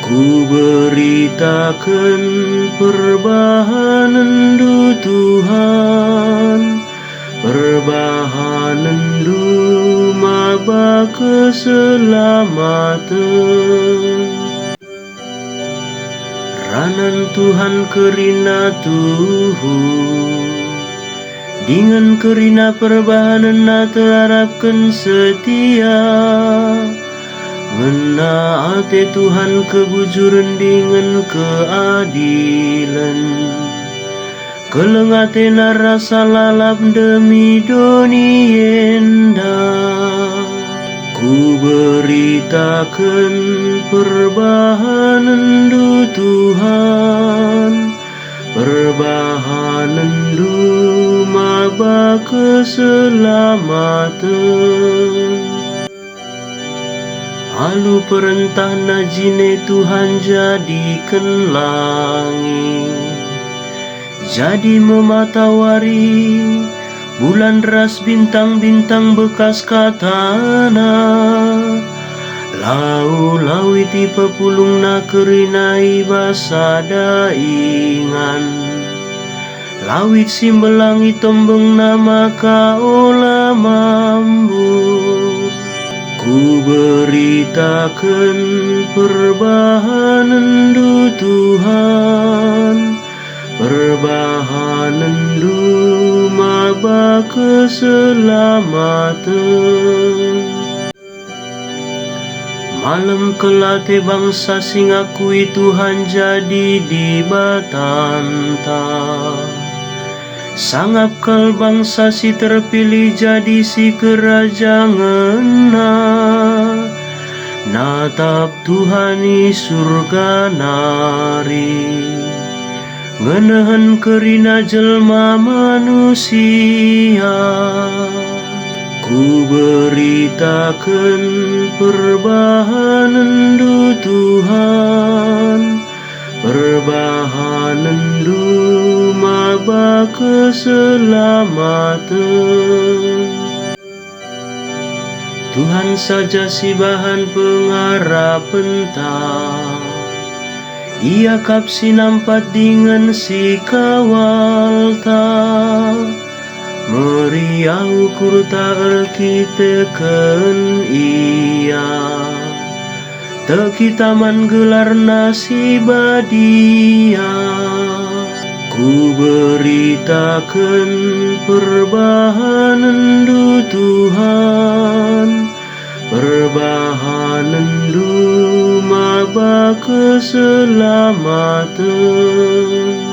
Ku beritakan perbahanan du Tuhan, perbahanan du maba keselamatan. Ranan Tuhan kerina tuhu, dengan kerina perbahanan na terharapkan setia. Ngena ate Tuhan kebujuran dengan keadilan, kelengate na rasa lalap demi doni enda. Ku beritakan perbahanan du Tuhan, perbahanan du maba keselamatan. Alu perintah najine Tuhan jadikan langit, jadi mematawari, bulan ras bintang-bintang bekas katana. Lau iti pepulung na kerinai basada ingan, lawit simbelangi tombeng nama kaola mambu. Ku beritakan perbahanan du Tuhan, perbahanan du maba keselamatan. Malam kelate bangsa sing akui Tuhan jadi di batanta, sangap kal bangsa si terpilih jadi si kerajaan natap Tuhani surga nari, ngenahan kerina jelma manusia. Ku beritakan perbahanan du Tuhan, perbahanan du maba keselamatan. Tuhan saja si bahan pengharapan ta, ia kap si nampat dengan si kawal ta. Meriau kurta kita kan ia, teki taman gelar nasi badia. Ku beritakan perbahanan du Tuhan, perbahanan du maba keselamatan.